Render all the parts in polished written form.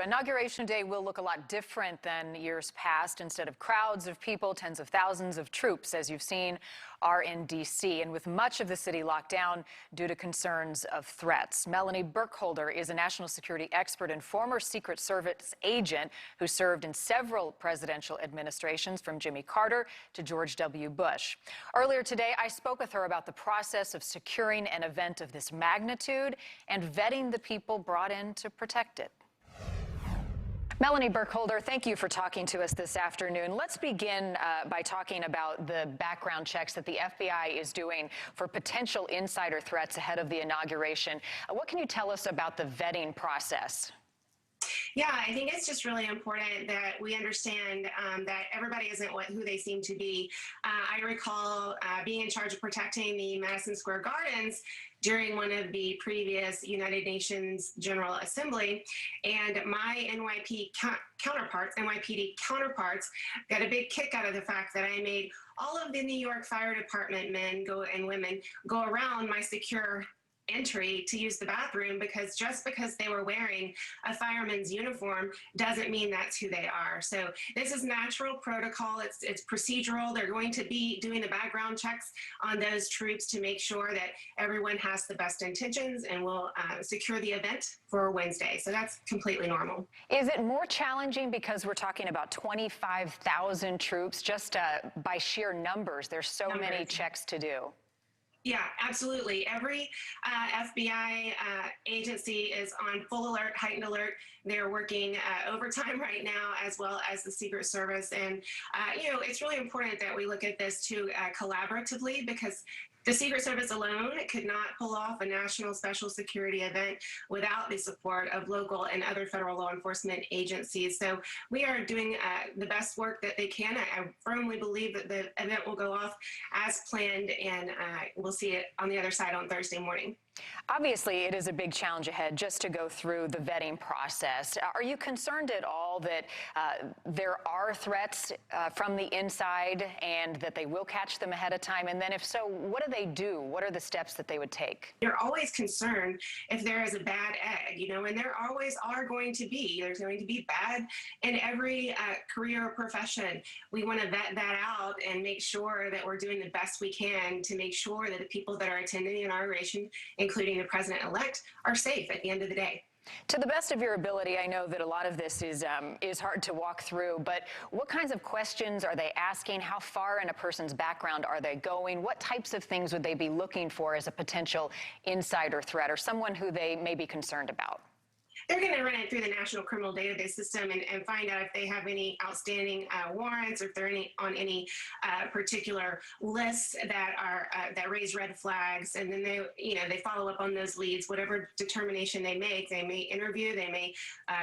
Inauguration Day will look a lot different than years past. Instead of crowds of people, tens of thousands of troops, as you've seen, are in D.C. and with much of the city locked down due to concerns of threats. Melanie Burkholder is a national security expert and former Secret Service agent who served in several presidential administrations from Jimmy Carter to George W. Bush. Earlier today, I spoke with her about the process of securing an event of this magnitude and vetting the people brought in to protect it. Melanie Burkholder, thank you for talking to us this afternoon. Let's begin by talking about the background checks that the FBI is doing for potential insider threats ahead of the inauguration. What can you tell us about the vetting process? Yeah, I think it's just really important that we understand that everybody isn't who they seem to be. I recall being in charge of protecting the Madison Square Gardens during one of the previous United Nations General Assembly, and my NYPD counterparts got a big kick out of the fact that I made all of the New York Fire Department men and women go around my secure entry to use the bathroom, because just because they were wearing a fireman's uniform doesn't mean that's who they are. So this is natural protocol. It's procedural. They're going to be doing the background checks on those troops to make sure that everyone has the best intentions and will secure the event for Wednesday. So that's completely normal. Is it more challenging because we're talking about 25,000 troops just by sheer numbers? There's so many checks to do. Yeah, absolutely. Every FBI agency is on full alert, heightened alert. They're working overtime right now, as well as the Secret Service. And, it's really important that we look at this too collaboratively, because the Secret Service alone could not pull off a national special security event without the support of local and other federal law enforcement agencies. So we are doing the best work that they can. I firmly believe that the event will go off as planned, and we'll see it on the other side on Thursday morning. Obviously, it is a big challenge ahead just to go through the vetting process. Are you concerned at all that there are threats from the inside and that they will catch them ahead of time? And then if so, what do they do? What are the steps that they would take? You're always concerned if there is a bad egg, and there always are going to be. There's going to be bad in every career or profession. We want to vet that out and make sure that we're doing the best we can to make sure that the people that are attending the inauguration, including the president-elect, are safe at the end of the day. To the best of your ability, I know that a lot of this is hard to walk through, but what kinds of questions are they asking? How far in a person's background are they going? What types of things would they be looking for as a potential insider threat or someone who they may be concerned about? They're going to run it through the National Criminal Database System and find out if they have any outstanding warrants, or if they're on any particular lists that raise red flags, and then they follow up on those leads. Whatever determination they may interview, they may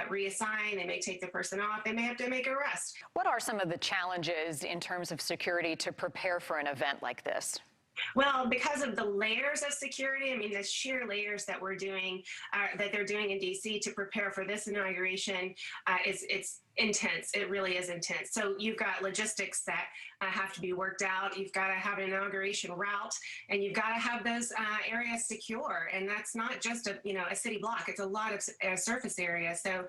reassign, they may take the person off, they may have to make an arrest. What are some of the challenges in terms of security to prepare for an event like this? Well, because of the layers of security, the sheer layers that we're doing, that they're doing in D.C. to prepare for this inauguration, it's intense. It really is intense. So you've got logistics that have to be worked out. You've got to have an inauguration route, and you've got to have those areas secure. And that's not just a city block. It's a lot of surface area. So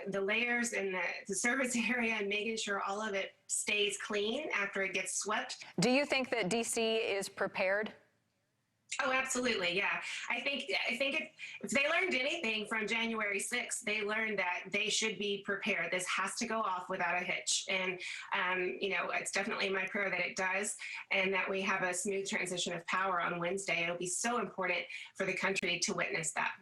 the layers and the surface area, and making sure all of it stays clean after it gets swept. Do you think that D.C. is prepared? Oh, absolutely. Yeah. I think if they learned anything from January 6th, they learned that they should be prepared. This has to go off without a hitch. And, it's definitely my prayer that it does, and that we have a smooth transition of power on Wednesday. It'll be so important for the country to witness that.